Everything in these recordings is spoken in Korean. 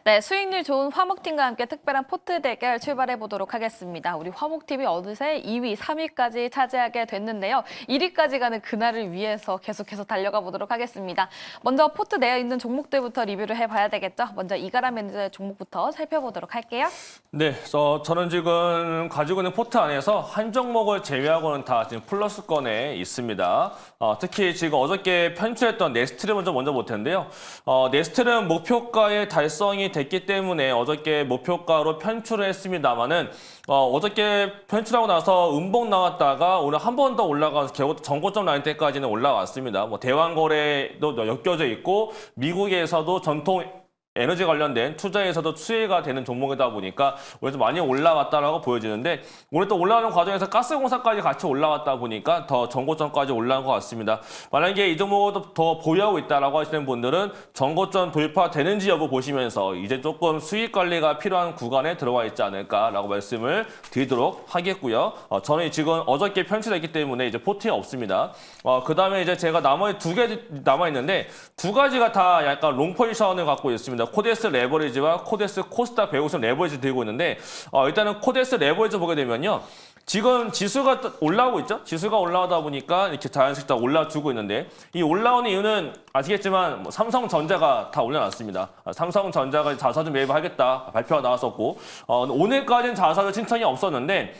네, 수익률 좋은 화목팀과 함께 특별한 포트 대결 출발해 보도록 하겠습니다. 우리 화목팀이 어느새 2위, 3위까지 차지하게 됐는데요. 1위까지 가는 그날을 위해서 계속해서 달려가 보도록 하겠습니다. 먼저 포트 내에 있는 종목들부터 리뷰를 해봐야 되겠죠. 먼저 이가라 매니저의 종목부터 살펴보도록 할게요. 네, 저는 지금 가지고 있는 포트 안에서 한 종목을 제외하고는 다 지금 플러스권에 있습니다. 특히 지금 어저께 편출했던 네스트를 먼저 볼 텐데요. 네스트는 목표가의 달성이 됐기 때문에 어저께 목표가로 편출을 했습니다만은 어저께 편출하고 나서 음봉 나왔다가 오늘 한 번 더 올라가서 전고점 라인 때까지는 올라왔습니다. 뭐 대왕거래도 엮여져 있고 미국에서도 전통 에너지 관련된 투자에서도 수혜가 되는 종목이다 보니까 오늘 좀 많이 올라왔다라고 보여지는데 오늘 또 올라가는 과정에서 가스공사까지 같이 올라왔다 보니까 더 전고점까지 올라간 것 같습니다. 만약에 이 종목을 더 보유하고 있다라고 하시는 분들은 전고점 돌파되는지 여부 보시면서 이제 조금 수익 관리가 필요한 구간에 들어와 있지 않을까라고 말씀을 드리도록 하겠고요. 저는 지금 어저께 편취됐기 때문에 이제 포트에 없습니다. 그 다음에 이제 제가 나머지 두 개 남아있는데 두 가지가 다 약간 롱 포지션을 갖고 있습니다. 코데스 레버리지와 코데스 코스닥 150 레버리지 들고 있는데 일단은 코데스 레버리지 보게 되면요. 지금 지수가 올라오고 있죠? 지수가 올라오다 보니까 이렇게 자연스럽게 다 올라주고 있는데 이 올라오는 이유는 아시겠지만 삼성전자가 다 올려놨습니다. 삼성전자가 자사주 매입하겠다 발표가 나왔었고 오늘까지는 자사주 신청이 없었는데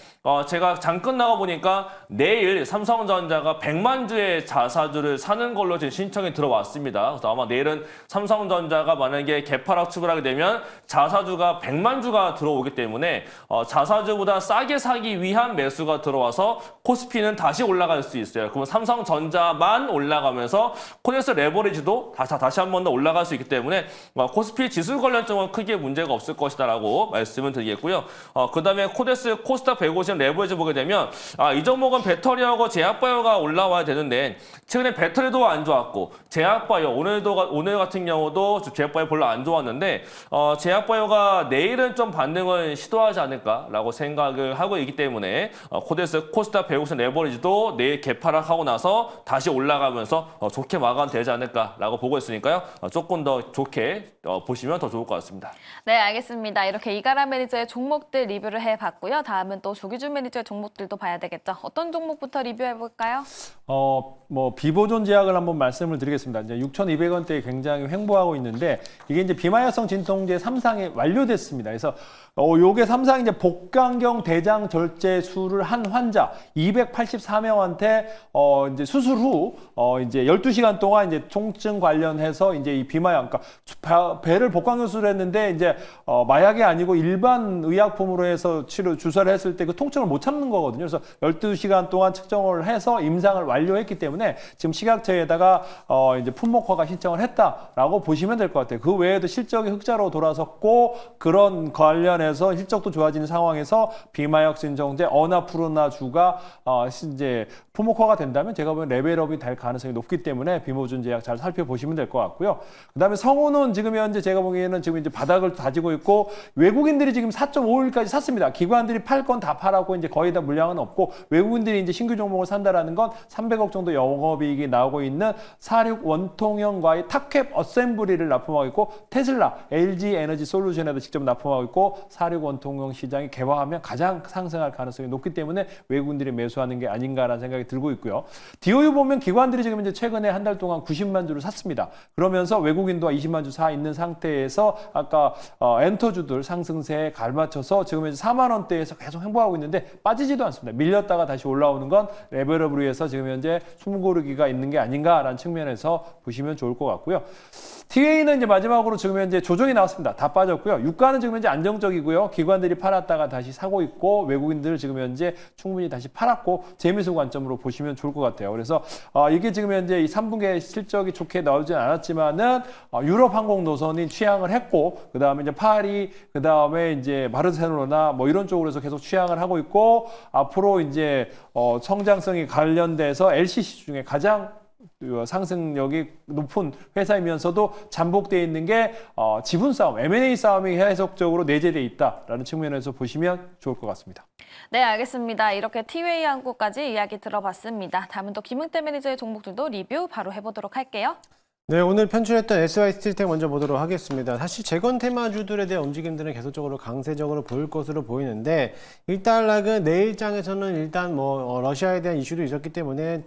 제가 잠깐 나가 보니까 내일 삼성전자가 100만 주의 자사주를 사는 걸로 지금 신청이 들어왔습니다. 그래서 아마 내일은 삼성전자가 만약에 개파락 출발하게 되면 자사주가 100만 주가 들어오기 때문에 자사주보다 싸게 사기 위한 매수가 들어와서 코스피는 다시 올라갈 수 있어요. 그러면 삼성전자만 올라가면서 코데스 레버리지도 다시 한 번 더 올라갈 수 있기 때문에 코스피 지수 관련점은 크게 문제가 없을 것이다라고 말씀을 드리겠고요. 그 다음에 코데스 코스닥 150 레버리지 보게 되면 이 종목은 배터리하고 제약바이오가 올라와야 되는데 최근에 배터리도 안 좋았고 제약바이오 오늘 같은 경우도 제약바이오 별로 안 좋았는데 제약바이오가 내일은 좀 반등을 시도하지 않을까라고 생각을 하고 있기 때문에 코데스 코스닥 150 레버리지도 내일 개파락하고 나서 다시 올라가면서 좋게 마감되지 않을까라고 보고 있으니까요. 조금 더 좋게 보시면 더 좋을 것 같습니다. 네, 알겠습니다. 이렇게 이가라 매니저의 종목들 리뷰를 해봤고요. 다음은 또 조기준 매니저의 종목들도 봐야 되겠죠. 어떤 종목부터 리뷰해볼까요? 비보존 제약을 한번 말씀을 드리겠습니다. 이제 6,200원대에 굉장히 횡보하고 있는데 이게 이제 비마약성 진통제 3상이 완료됐습니다. 그래서 요게 3상 이제 복강경 대장 절제술을 한 환자 284명한테 이제 수술 후 이제 12시간 동안 이제 통증 관련해서 이제 이 비마약 그러니까 배를 복강경 수술했는데 이제 마약이 아니고 일반 의약품으로 해서 주사를 했을 때 그 통증을 못 참는 거거든요. 그래서 12시간 동안 측정을 해서 임상을 완료했기 때문에 지금 식약처에다가 이제 품목허가 신청을 했다라고 보시면 될 것 같아요. 그 외에도 실적이 흑자로 돌아섰고 그런 관련해서 실적도 좋아지는 상황에서 비마약 진통제 어나푸르나주가 이제 품목허가 된다면 제가 보면 레벨업이 될 가능성이 높기 때문에 비모준 제약 잘 살펴보시면 될 것 같고요. 그다음에 성우는 지금 현재 제가 보기에는 지금 이제 바닥을 다지고 있고 외국인들이 지금 4.5일까지 샀습니다. 기관들이 팔 건 다 팔았고 이제 거의 다 물량은 없고 외국인들이 이제 신규 종목을 산다라는 건 300억 정도 영업이익이 나오고 있는 46 원통형과의 탑캡 어셈블리를 납품하고 있고 테슬라, LG 에너지 솔루션에도 직접 납품하고 있고 46 원통형 시장이 개화하면 가장 상승할 가능성이 높기 때문에 외국인들이 매수하는 게 아닌가라는 생각이 들고 있고요. DOU 보면 기관들이 지금 이제 최근에 한 달 동안 90만 주를 샀습니다. 그러면서 외국인도 20만 주 사 있는 상태에서 아까 엔터주들 상승세에 갈맞춰서 지금 이제 4만 원대에서 계속 횡보하고 있는데 빠지지도 않습니다. 밀렸다가 다시 올라오는 건 레벨업을 위해서 지금 현재 숨고르기가 있는 게 아닌가라는 측면에서 보시면 좋을 것 같고요. TA는 이제 마지막으로 지금 현재 조정이 나왔습니다. 다 빠졌고요. 유가는 지금 현재 안정적이고요. 기관들이 팔았다가 다시 사고 있고 외국인들 지금 현재 충분히 다시 팔았고 재미수 관점으로 보시면 좋을 것 같아요. 그래서 이게 지금 현재 이 3분기에 실적이 좋게 나오진 않았지만은 유럽 항공 노선이 취항을 했고 그다음에 이제 파리 그다음에 이제 바르셀로나 뭐 이런 쪽으로 해서 계속 취항을 하고 있고 앞으로 이제 성장성이 관련돼서 LCC 중에 가장 상승력이 높은 회사이면서도 잠복되어 있는 게 지분 싸움, M&A 싸움이 해석적으로 내재되어 있다라는 측면에서 보시면 좋을 것 같습니다. 네, 알겠습니다. 이렇게 티웨이 항공까지 이야기 들어봤습니다. 다음은 또 김흥태 매니저의 종목들도 리뷰 바로 해보도록 할게요. 네, 오늘 편출했던 SY 스틸텍 먼저 보도록 하겠습니다. 사실 재건 테마주들에 대한 움직임들은 계속적으로 강세적으로 보일 것으로 보이는데, 일단락은 내일장에서는 일단 러시아에 대한 이슈도 있었기 때문에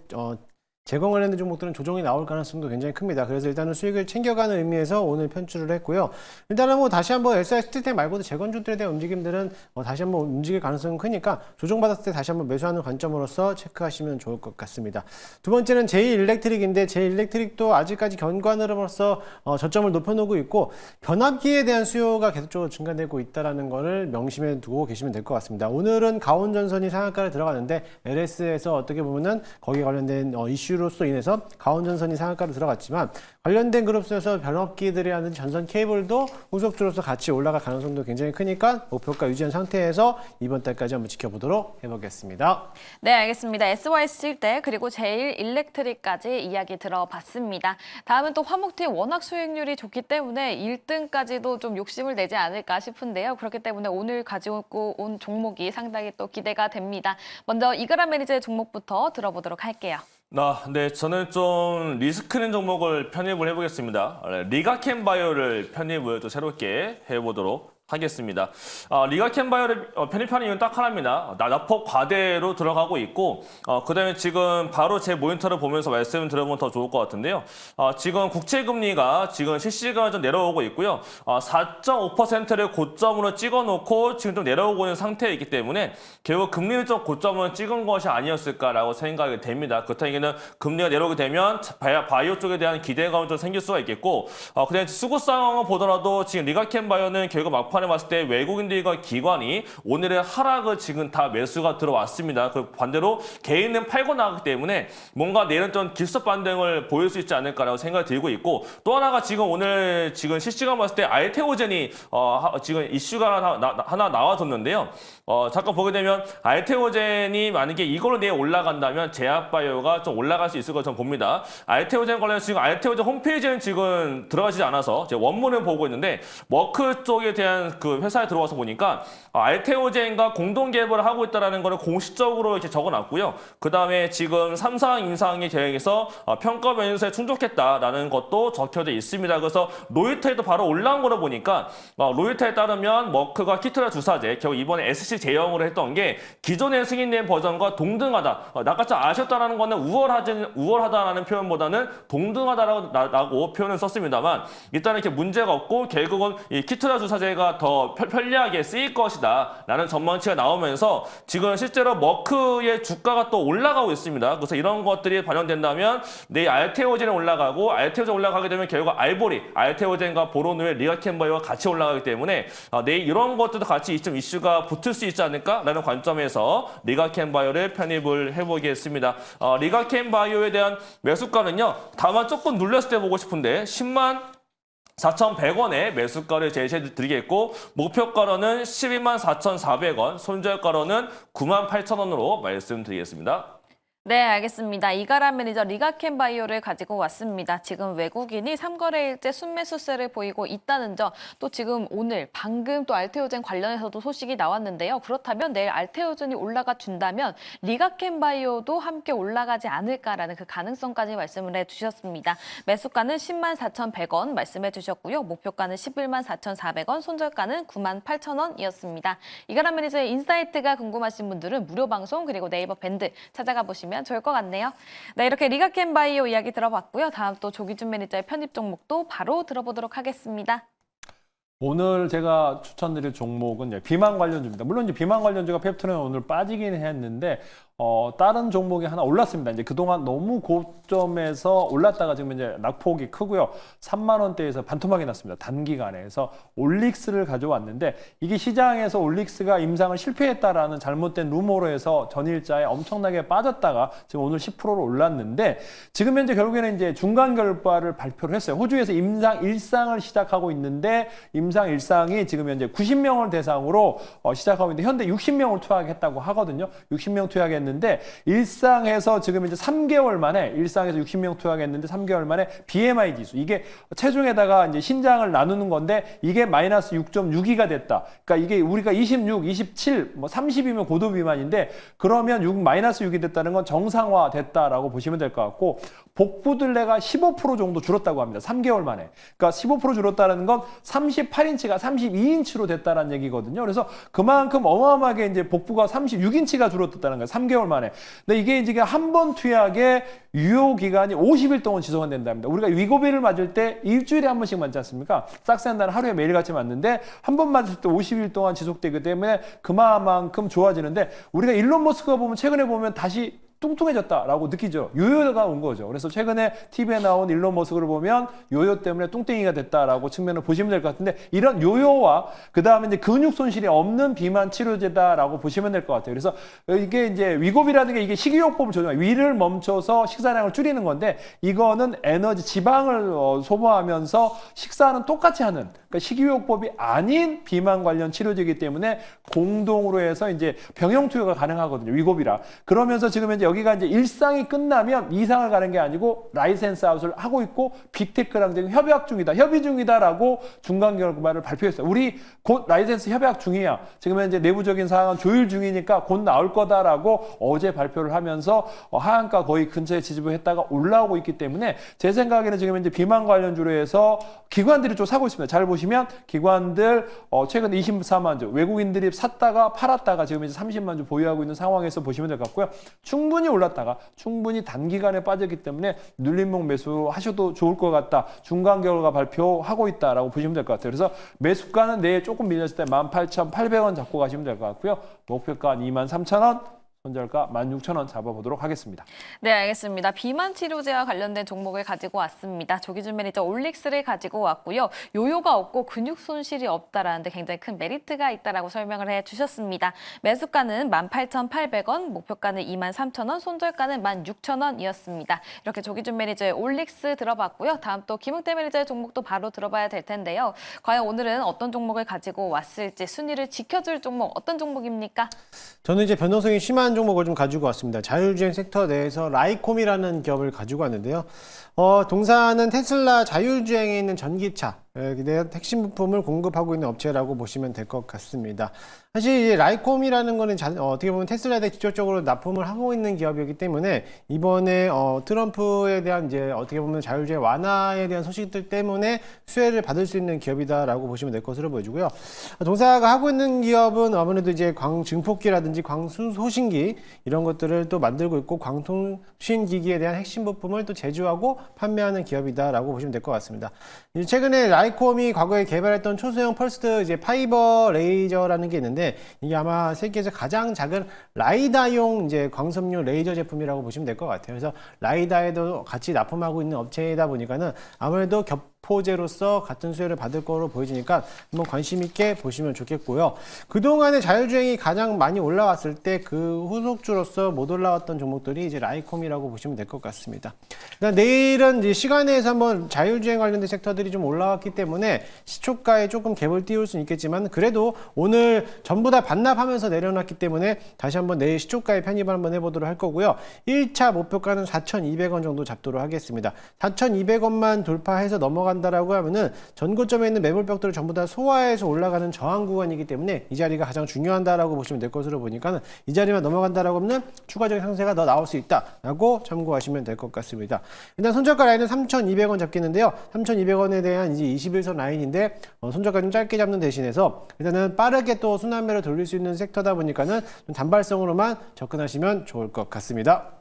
재건 관련된 종목들은 조정이 나올 가능성도 굉장히 큽니다. 그래서 일단은 수익을 챙겨가는 의미에서 오늘 편출을 했고요. 일단은 다시 한번 SI 스틸텍 말고도 재건주들에 대한 움직임들은 다시 한번 움직일 가능성은 크니까 조정받았을 때 다시 한번 매수하는 관점으로서 체크하시면 좋을 것 같습니다. 두 번째는 제이일렉트릭인데, 제이일렉트릭도 아직까지 견고한 흐름으로서 저점을 높여놓고 있고, 변압기에 대한 수요가 계속적으로 증가되고 있다는 것을 명심해 두고 계시면 될 것 같습니다. 오늘은 가온전선이 상한가를 들어가는데, LS에서 어떻게 보면은 거기에 관련된 이슈로서 인해서 가온전선이 상한가로 들어갔지만, 관련된 그룹에서 변압기들이 하는 전선 케이블도 후속주로서 같이 올라갈 가능성도 굉장히 크니까 목표가 유지한 상태에서 이번 달까지 한번 지켜보도록 해보겠습니다. 네, 알겠습니다. SY 스틸텍 그리고 제일일렉트릭까지 이야기 들어봤습니다. 다음은 또 화목팀 워낙 수익률이 좋기 때문에 1등까지도 좀 욕심을 내지 않을까 싶은데요. 그렇기 때문에 오늘 가지고 온 종목이 상당히 또 기대가 됩니다. 먼저 이그라 매니저의 종목부터 들어보도록 할게요. 네, 저는 좀 리스크는 종목을 편입을 해보겠습니다. 리가켄바이오를 편입을 또 새롭게 해보도록 하겠습니다. 리가켄바이오를 편입하는 이유는 딱 하나입니다. 낙폭 과대로 들어가고 있고, 그다음에 지금 바로 제 모니터를 보면서 말씀을 드려보면 더 좋을 것 같은데요. 지금 국채금리가 지금 실시간으로 좀 내려오고 있고요. 4.5%를 고점으로 찍어놓고 지금 좀 내려오고 있는 상태에 있기 때문에 결국 금리를 좀 고점으로 찍은 것이 아니었을까라고 생각이 됩니다. 그렇다면 금리가 내려오게 되면 바이오 쪽에 대한 기대감은 좀 생길 수가 있겠고, 그다음에 수급 상황을 보더라도 지금 리가켄바이오는 결국 막판에 봤을 때 외국인들과 기관이 오늘의 하락을 지금 다 매수가 들어왔습니다. 그 반대로 개인은 팔고 나가기 때문에 뭔가 내일은 좀 길속 반등을 보일 수 있지 않을까라고 생각이 들고 있고, 또 하나가 지금 오늘 지금 실시간 봤을 때 알테오젠이 지금 이슈가 하나 나와줬는데요. 잠깐 보게 되면 알테오젠이 만약에 이걸로 내일 올라간다면 제약바이오가 좀 올라갈 수 있을 것처럼 봅니다. 알테오젠 관련해서 지금 알테오젠 홈페이지는 지금 들어가지 않아서 제가 원문을 보고 있는데, 머크 쪽에 대한 그 회사에 들어와서 보니까 알테오젠과 공동 개발을 하고 있다는 거를 공식적으로 이렇게 적어놨고요. 그 다음에 지금 3상 임상의 계획에서 평가 변수에 충족했다라는 것도 적혀져 있습니다. 그래서 로이터에도 바로 올라온 거로 보니까 로이터에 따르면 머크가 키트라 주사제, 결국 이번에 SC 제형으로 했던 게 기존에 승인된 버전과 동등하다. 나같이 아셨다라는 거는 우월하다라는 표현보다는 동등하다라고 표현을 썼습니다만, 일단은 이렇게 문제가 없고 결국은 이 키트라 주사제가 더 편리하게 쓰일 것이다 라는 전망치가 나오면서 지금 실제로 머크의 주가가 또 올라가고 있습니다. 그래서 이런 것들이 반영된다면 내일 알테오젠이 올라가고, 알테오젠 올라가게 되면 결국 알테오젠과 보로누의 리가켄바이오가 같이 올라가기 때문에 내일 이런 것들도 같이 좀 이슈가 붙을 수 있지 않을까라는 관점에서 리가켄바이오를 편입을 해보겠습니다. 리가켄바이오에 대한 매수가는요, 다만 조금 눌렸을 때 보고 싶은데 10만 4,100원에 매수가를 제시해 드리겠고, 목표가로는 12만 4,400원, 손절가로는 9만 8,000원으로 말씀드리겠습니다. 네, 알겠습니다. 이가라 매니저 리가켄바이오를 가지고 왔습니다. 지금 외국인이 3거래일째 순매수세를 보이고 있다는 점, 또 지금 오늘 방금 또 알테오젠 관련해서도 소식이 나왔는데요. 그렇다면 내일 알테오젠이 올라가 준다면 리가켄바이오도 함께 올라가지 않을까라는 그 가능성까지 말씀을 해주셨습니다. 매수가는 10만 4,100원 말씀해 주셨고요. 목표가는 11만 4,400원, 손절가는 9만 8,000원이었습니다. 이가라 매니저의 인사이트가 궁금하신 분들은 무료 방송 그리고 네이버 밴드 찾아가 보시면 좋을 것 같네요. 네, 이렇게 리가켄바이오 이야기 들어봤고요. 다음 또 조기준 매니저의 편입 종목도 바로 들어보도록 하겠습니다. 오늘 제가 추천드릴 종목은 비만 관련주입니다. 물론 이제 비만 관련주가 펩트는 오늘 빠지긴 했는데 다른 종목이 하나 올랐습니다. 이제 그동안 너무 고점에서 올랐다가 지금 이제 낙폭이 크고요. 3만 원대에서 반토막이 났습니다. 단기간에. 그래서 올릭스를 가져왔는데, 이게 시장에서 올릭스가 임상을 실패했다라는 잘못된 루머로 해서 전일자에 엄청나게 빠졌다가 지금 오늘 10%로 올랐는데, 지금 현재 결국에는 이제 중간 결과를 발표를 했어요. 호주에서 임상 1상을 시작하고 있는데, 임상 1상이 지금 현재 90명을 대상으로 시작하고 있는데, 현재 60명을 투약했다고 하거든요. 60명 투약했는데, 일상에서 지금 이제 3개월 만에, 일상에서 60명 투약했는데 3개월 만에 BMI 지수, 이게 체중에다가 이제 신장을 나누는 건데 이게 마이너스 6.62가 됐다. 그러니까 이게 우리가 26, 27, 뭐 30이면 고도 비만인데, 그러면 마이너스 6이 됐다는 건 정상화 됐다라고 보시면 될 것 같고, 복부둘레가 15% 정도 줄었다고 합니다. 3개월 만에. 그러니까 15% 줄었다는 건 38인치가 32인치로 됐다는 얘기거든요. 그래서 그만큼 어마어마하게 이제 복부가 36인치가 줄었다는 거예요. 3개월 만에. 근데 이게 이제 한 번 투약에 유효 기간이 50일 동안 지속은 된답니다. 우리가 위고비를 맞을 때 일주일에 한 번씩 맞지 않습니까? 싹센다는 하루에 매일같이 맞는데 한 번 맞을 때 50일 동안 지속되기 때문에 그만큼 좋아지는데 우리가 일론 머스크가 보면 최근에 보면 다시 뚱뚱해졌다라고 느끼죠. 요요가 온 거죠. 그래서 최근에 TV에 나온 일론 머스크를 보면 요요 때문에 뚱땡이가 됐다라고 측면을 보시면 될 것 같은데 이런 요요와 그 다음에 이제 근육 손실이 없는 비만 치료제다라고 보시면 될 것 같아요. 그래서 이게 이제 위고비라는 게 이게 식이요법을 조정해요. 위를 멈춰서 식사량을 줄이는 건데 이거는 에너지 지방을 소모하면서 식사는 똑같이 하는 그러니까 식이요법이 아닌 비만 관련 치료제이기 때문에 공동으로 해서 이제 병용 투여가 가능하거든요. 위고비라. 그러면서 지금 현재 여기가 이제 일상이 끝나면 이상을 가는 게 아니고 라이센스 아웃을 하고 있고 빅테크랑 지금 협약 중이다. 협의 중이다라고 중간 결과를 발표했어요. 우리 곧 라이센스 협약 중이야. 지금 현재 내부적인 사항은 조율 중이니까 곧 나올 거다라고 어제 발표를 하면서 하한가 거의 근처에 지지부했다가 올라오고 있기 때문에 제 생각에는 지금 현재 비만 관련주로 해서 기관들이 좀 사고 있습니다. 잘 보시면 기관들 최근 24만 주 외국인들이 샀다가 팔았다가 지금 이제 30만 주 보유하고 있는 상황에서 보시면 될 것 같고요. 충분히 올랐다가 충분히 단기간에 빠졌기 때문에 눌림목 매수하셔도 좋을 것 같다. 중간 결과 발표하고 있다라고 보시면 될 것 같아요. 그래서 매수가는 내일 조금 밀렸을 때 18,800원 잡고 가시면 될 것 같고요. 목표가 23,000원. 손절가 16,000원 잡아보도록 하겠습니다. 네, 알겠습니다. 비만 치료제와 관련된 종목을 가지고 왔습니다. 조기준 매니저 올릭스를 가지고 왔고요. 요요가 없고 근육 손실이 없다라는 데 굉장히 큰 메리트가 있다라고 설명을 해주셨습니다. 매수가는 18,800원, 목표가는 23,000원, 손절가는 16,000원이었습니다. 이렇게 조기준 매니저의 올릭스 들어봤고요. 다음 또 김흥태 매니저의 종목도 바로 들어봐야 될 텐데요. 과연 오늘은 어떤 종목을 가지고 왔을지 순위를 지켜줄 종목 어떤 종목입니까? 저는 이제 변동성이 심한 종목을 좀 가지고 왔습니다. 자율주행 섹터 내에서 라이콤이라는 기업을 가지고 왔는데요. 동사는 테슬라 자율주행에 있는 전기차 대한 핵심 부품을 공급하고 있는 업체라고 보시면 될 것 같습니다. 사실 이 라이콤이라는 거는 어떻게 보면 테슬라에 대해 직접적으로 납품을 하고 있는 기업이기 때문에 이번에 트럼프에 대한 이제 어떻게 보면 자율주행 완화에 대한 소식들 때문에 수혜를 받을 수 있는 기업이다라고 보시면 될 것으로 보여지고요. 동사가 하고 있는 기업은 아무래도 이제 광증폭기라든지 광소신기 이런 것들을 또 만들고 있고 광통신기기에 대한 핵심 부품을 또 제조하고 판매하는 기업이다라고 보시면 될 것 같습니다. 최근에 라이콤이 과거에 개발했던 초소형 펄스드 이제 파이버 레이저라는 게 있는데 이게 아마 세계에서 가장 작은 라이다용 이제 광섬유 레이저 제품이라고 보시면 될 것 같아요. 그래서 라이다에도 같이 납품하고 있는 업체이다 보니까는 아무래도 포제로서 같은 수혜를 받을 거로 보여지니까 한번 관심 있게 보시면 좋겠고요. 그동안에 자율주행이 가장 많이 올라왔을 때 그 후속주로서 못 올라왔던 종목들이 이제 라이콤이라고 보시면 될 것 같습니다. 일단 내일은 이제 시간에서 한번 자율주행 관련된 섹터들이 좀 올라왔기 때문에 시초가에 조금 갭을 띄울 수는 있겠지만 그래도 오늘 전부 다 반납하면서 내려놨기 때문에 다시 한번 내일 시초가에 편입을 한번 해보도록 할 거고요. 1차 목표가는 4,200원 정도 잡도록 하겠습니다. 4,200원만 돌파해서 넘어간다라고 하면은 전고점에 있는 매물벽들을 전부 다 소화해서 올라가는 저항 구간이기 때문에 이 자리가 가장 중요하다라고 보시면 될 것으로 보니까는 이 자리만 넘어간다라고 하면 추가적인 상승세가 더 나올 수 있다라고 참고하시면 될 것 같습니다. 일단 손절가 라인은 3,200원 잡겠는데요. 3,200원에 대한 이제 21선 라인인데 손절가 좀 짧게 잡는 대신해서 일단은 빠르게 또 순환매를 돌릴 수 있는 섹터다 보니까는 좀 단발성으로만 접근하시면 좋을 것 같습니다.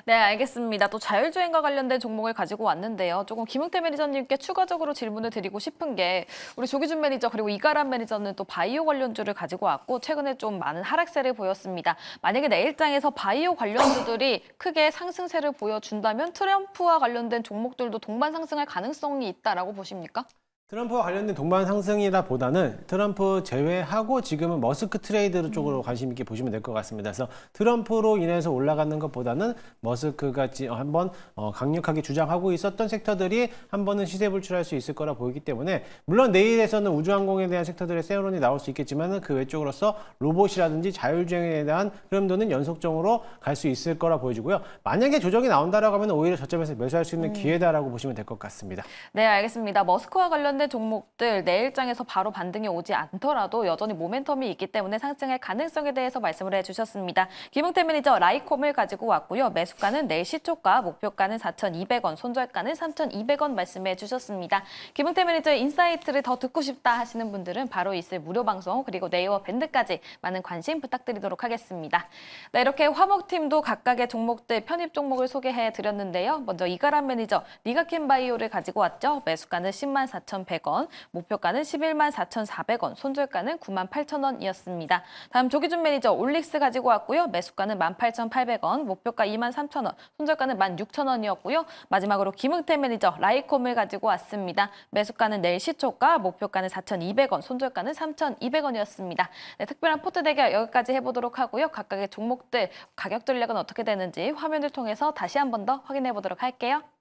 네, 알겠습니다. 또 자율주행과 관련된 종목을 가지고 왔는데요. 조금 김흥태 매니저님께 추가적으로 질문을 드리고 싶은 게 우리 조기준 매니저 그리고 이가람 매니저는 또 바이오 관련주를 가지고 왔고 최근에 좀 많은 하락세를 보였습니다. 만약에 내일장에서 바이오 관련주들이 크게 상승세를 보여준다면 트럼프와 관련된 종목들도 동반 상승할 가능성이 있다라고 보십니까? 트럼프와 관련된 동반 상승이라 보다는 트럼프 제외하고 지금은 머스크 트레이드 쪽으로 관심 있게 보시면 될 것 같습니다. 그래서 트럼프로 인해서 올라가는 것보다는 머스크가 한번 강력하게 주장하고 있었던 섹터들이 한 번은 시세 불출할 수 있을 거라 보이기 때문에 물론 내일에서는 우주항공에 대한 섹터들의 세어론이 나올 수 있겠지만 그 외쪽으로서 로봇이라든지 자율주행에 대한 흐름도는 연속적으로 갈 수 있을 거라 보여지고요. 만약에 조정이 나온다라고 하면 오히려 저점에서 매수할 수 있는 기회다라고 보시면 될 것 같습니다. 네, 알겠습니다. 머스크와 관련 관련된 종목들 내일장에서 바로 반등이 오지 않더라도 여전히 모멘텀이 있기 때문에 상승할 가능성에 대해서 말씀을 해주셨습니다. 김용태 매니저 라이콤을 가지고 왔고요. 매수가는 내일 시초가, 목표가는 4,200원, 손절가는 3,200원 말씀해 주셨습니다. 김용태 매니저의 인사이트를 더 듣고 싶다 하시는 분들은 바로 있을 무료 방송 그리고 네이버 밴드까지 많은 관심 부탁드리도록 하겠습니다. 네, 이렇게 화목팀도 각각의 종목들 편입 종목을 소개해 드렸는데요. 먼저 이가람 매니저 리가캠바이오를 가지고 왔죠. 매수가는 10만 4,100원, 목표가는 11만 4,400원, 손절가는 9만 8,000원이었습니다. 다음 조기준 매니저 올릭스 가지고 왔고요. 매수가는 18,800원, 목표가 2만 3,000원, 손절가는 16,000원이었고요. 마지막으로 김흥태 매니저 라이콤을 가지고 왔습니다. 매수가는 내일 시초가, 목표가는 4,200원, 손절가는 3,200원이었습니다. 네, 특별한 포트 대결 여기까지 해보도록 하고요. 각각의 종목들 가격 전략은 어떻게 되는지 화면을 통해서 다시 한 번 더 확인해 보도록 할게요.